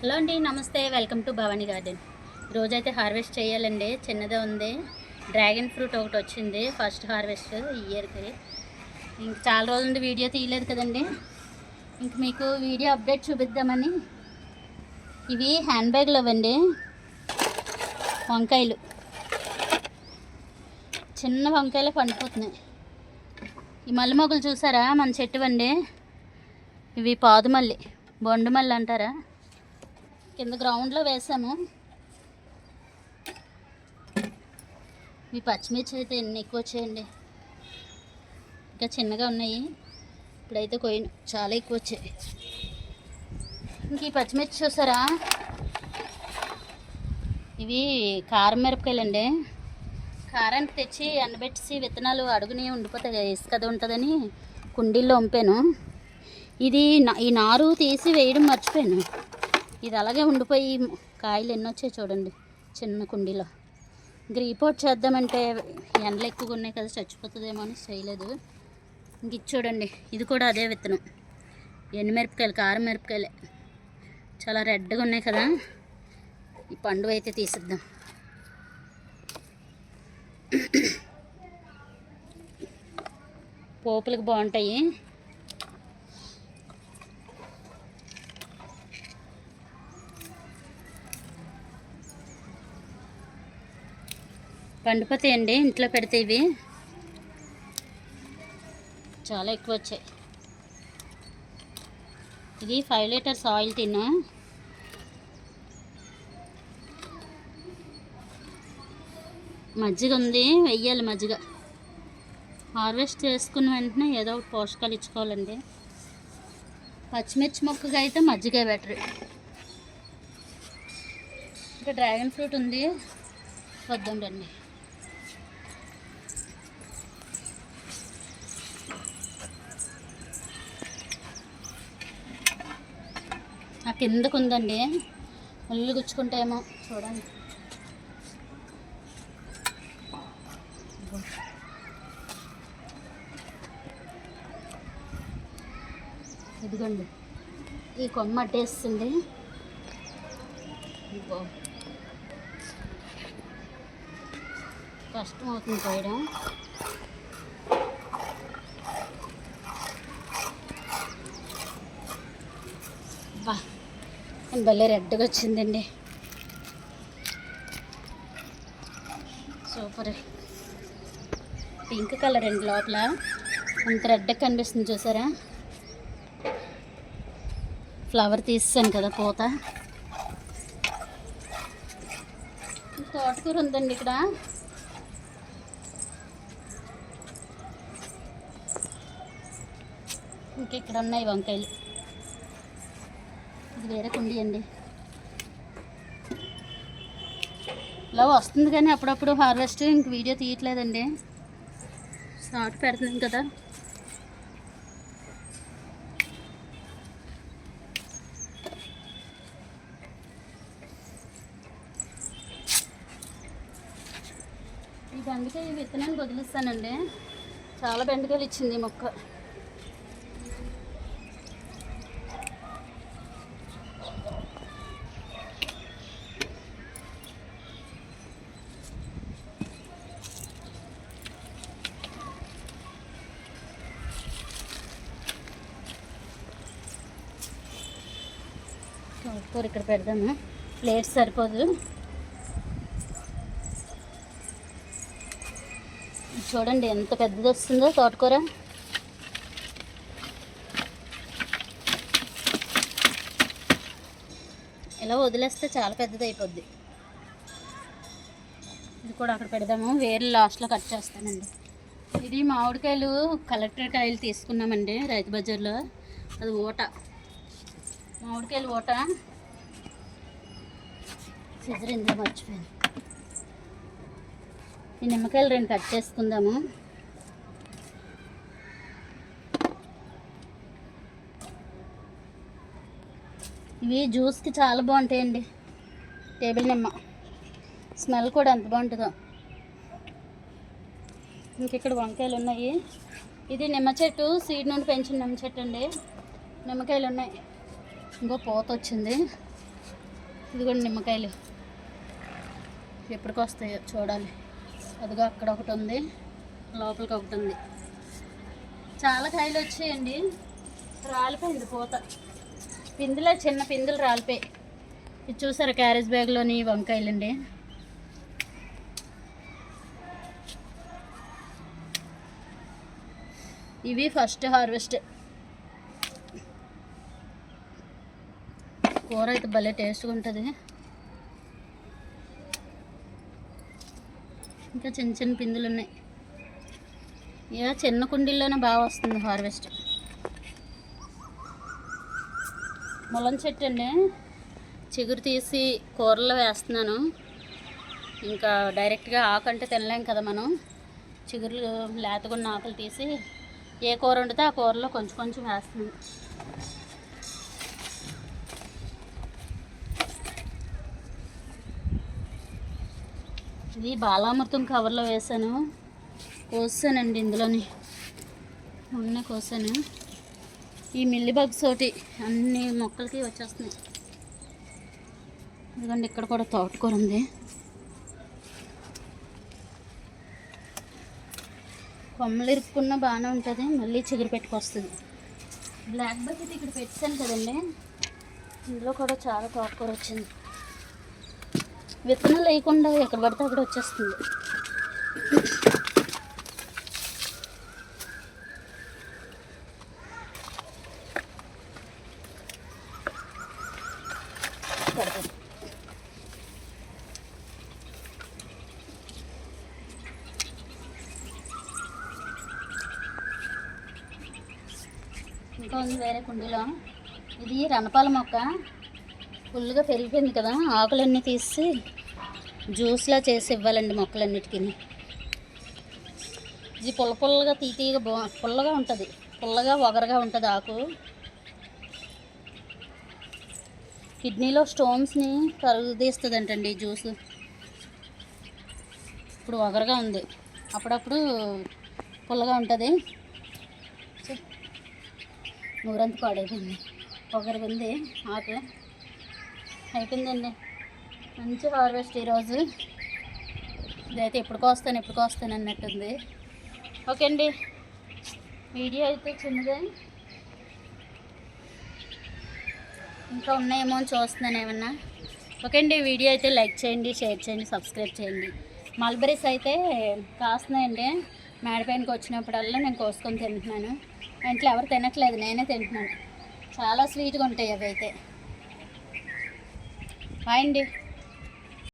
Hello అండి, నమస్తే. Welcome to Bhavani garden. రోజైతే హార్వెస్ట్ చేయాలండి. చిన్నదే ఉంది. డ్రాగన్ ఫ్రూట్ ఒకటి వచ్చింది, ఫస్ట్ హార్వెస్ట్ ఈ ఇయర్కి. ఇంక చాలా రోజుల నుండి వీడియో తీయలేదు కదండి. ఇంక మీకు వీడియో అప్డేట్ చూపిద్దామని. ఇవి హ్యాండ్ బ్యాగ్లు అవ్వండి, వంకాయలు. చిన్న వంకాయలు పండిపోతున్నాయి. ఈ మల్లె మొగ్గలు చూసారా, మన చెట్టు అండి. ఇవి పాదుమల్లి, బొండుమల్లి అంటారా. కింద గ్రౌండ్లో వేసాము. ఈ పచ్చిమిర్చి అయితే ఎన్ని ఎక్కువ వచ్చాయండి. ఇంకా చిన్నగా ఉన్నాయి, ఇప్పుడైతే చాలా ఎక్కువ వచ్చాయి. ఇంక ఈ పచ్చిమిర్చి చూసారా, ఇవి కారం మిరపకాయలండి. కారానికి తెచ్చి ఎండబెట్టేసి విత్తనాలు అడుగుని ఉండిపోతాయి, ఇసుకది ఉంటుందని కుండీల్లో వంపాను. ఇది ఈ నారు తీసి వేయడం మర్చిపోయాను. ఇది అలాగే ఉండిపోయి కాయలు ఎన్ని వచ్చాయి చూడండి, చిన్న కుండీలో. రీపోర్ట్ చేద్దామంటే ఎండలు ఎక్కువగా ఉన్నాయి కదా, చచ్చిపోతుందేమో అని చేయలేదు. ఇంక ఇది చూడండి, ఇది కూడా అదే విత్తనం. ఎండుమిరపకాయలు, కారం మిరపకాయలే. చాలా రెడ్గా ఉన్నాయి కదా. ఈ పండు అయితే తీసిద్దాం. పోపులకు బాగుంటాయి. పండిపోతాయండి ఇంట్లో పెడితే. ఇవి చాలా ఎక్కువ వచ్చాయి. ఇది 5 లీటర్స్ ఆయిల్ తిన్నా. మజ్జిగ ఉంది, వెయ్యాలి మజ్జిగ. హార్వెస్ట్ చేసుకున్న వెంటనే ఏదో ఒక పోషకాలు ఇచ్చుకోవాలండి. పచ్చిమిర్చి మొక్కగా అయితే మజ్జిగ బెటర్. ఇంకా డ్రాగన్ ఫ్రూట్ ఉంది, వద్దాం రండి. ఆ కిందకు ఉందండి, ముళ్ళు గుచ్చుకుంటేమో చూడండి. ఇదిగోండి, ఈ కొమ్మ అట్టేస్తుంది. కష్టం అవుతుంది పోయడం. బా, భలే రెడ్గా వచ్చిందండి, సూపర్. పింక్ కలర్ అండి, లోపల అంత రెడ్గా కనిపిస్తుంది చూసారా. ఫ్లవర్ తీసాను కదా, పూత. తోటకూర ఉందండి ఇక్కడ. ఇంకెక్కడ ఉన్నాయి వంకాయలు. ఇది వేరే కుండీ అండి. ఇలా వస్తుంది కానీ అప్పుడప్పుడు హార్వెస్ట్. ఇంక వీడియో తీయట్లేదండి, స్టార్ట్ పెడుతున్నాం కదా. ఈ బెండకాయ విత్తనాన్ని వదిలిస్తానండి. చాలా బెండకాయలు ఇచ్చింది ఈ మొక్క. తోటకూర ఇక్కడ పెడదాము, ప్లేట్ సరిపోదు. చూడండి ఎంత పెద్దది వస్తుందో తోటకూర. ఇలా వదిలేస్తే చాలా పెద్దది అయిపోద్ది. ఇది కూడా అక్కడ పెడదాము, వేరే లాస్ట్లో కట్ చేస్తానండి. ఇది మామిడికాయలు, కలెక్టర్ కాయలు తీసుకున్నామండి రైతు బజార్లో. అది ఊట, మామిడికాయలు ఊట. సిజర్ ఇందులో మర్చిపోయాను. ఈ నిమ్మకాయలు 2 కట్ చేసుకుందాము. ఇవి జ్యూస్కి చాలా బాగుంటాయండి. టేబుల్ నిమ్మ స్మెల్ కూడా ఎంత బాగుంటుందో. ఇంకెక్కడ వంకాయలు ఉన్నాయి. ఇది నిమ్మ చెట్టు, సీడ్ నుండి పెంచిన నిమ్మ చెట్టు అండి. నిమ్మకాయలు ఉన్నాయి. ఇంకో పూత వచ్చింది. ఇదిగోండి నిమ్మకాయలు ఎప్పటికి వస్తాయో చూడాలి. అదిగో అక్కడ ఒకటి ఉంది, లోపలికి ఒకటి ఉంది. చాలా కాయలు వచ్చాయండి. రాలిపోయింది పూత. పిందులే చిన్న పిందులు రాలిపోయి. ఇది చూసారా క్యారేజ్ బ్యాగ్లోని వంకాయలండి. ఇవి ఫస్ట్ హార్వెస్ట్. కూర అయితే భలే టేస్ట్గా ఉంటుంది. ఇంకా చిన్న చిన్న పిందులు ఉన్నాయి. ఇక చిన్న కుండీల్లోనే బాగా వస్తుంది హార్వెస్ట్. ములం చెట్టు అండి, చిగురు తీసి కూరలో వేస్తున్నాను. ఇంకా డైరెక్ట్గా ఆకంటే తినలేం కదా మనం. చిగురులు లేతగున్న ఆకులు తీసి ఏ కూర వండితే ఆ కూరలో కొంచెం కొంచెం వేస్తున్నాను. ఇది బాలామృతం కవర్లో వేసాను, కోసానండి. ఇందులోని కోసాను. ఈ మిల్లీ బగ్స్ ఒకటి అన్ని మొక్కలకి వచ్చేస్తున్నాయి. ఎందుకంటే ఇక్కడ కూడా తోటకూర ఉంది. కొమ్మలు ఇరుక్కున్న బాగానే ఉంటుంది, మళ్ళీ చిగురు పెట్టుకొస్తుంది. బ్లాక్ బకెట్ ఇక్కడ పెట్టాను కదండి, ఇందులో కూడా చాలా తోటకూర వచ్చింది. విత్తనాలు వేయకుండా ఎక్కడ పడితే అక్కడ వచ్చేస్తుంది. ఇంకా ఉంది వేరే కుండీలో. ఇది రణపాల మొక్క ఫుల్గా పెరిగిపోయింది కదా, ఆకులన్నీ తీసి జ్యూస్లా చేసి ఇవ్వాలండి మొక్కలన్నిటికీ. ఇది పుల్లగా తీతీగా పుల్లగా ఉంటుంది, పుల్లగా ఒగరగా ఉంటుంది ఆకు. కిడ్నీలో స్టోన్స్ని కరుగుదీస్తుంది అంటండి జ్యూస్. ఇప్పుడు ఒగరగా ఉంది, అప్పుడప్పుడు పుల్లగా ఉంటుంది. నూరంతా పాడైపోయింది, ఒకరికి ఉంది ఆకు. అయిపోయిందండి, మంచి హార్వెస్ట్ ఈరోజు. ఇదైతే ఎప్పుడుకో వస్తాను అన్నట్టుంది. ఓకే అండి, వీడియో అయితే చిన్నదే. ఇంకా ఉన్నాయేమో అని చూస్తున్నాను ఏమన్నా. ఓకే అండి, వీడియో అయితే లైక్ చేయండి, షేర్ చేయండి, సబ్స్క్రైబ్ చేయండి. మల్బరీస్ అయితే కాస్తున్నాయండి. మేడపైనకి వచ్చినప్పుడల్లా నేను కోసుకొని తింటున్నాను. ఇంట్లో ఎవరు తినట్లేదు, నేనే తింటున్నాను. చాలా స్వీట్గా ఉంటాయి అవి అయితే. బాయ్ అండి.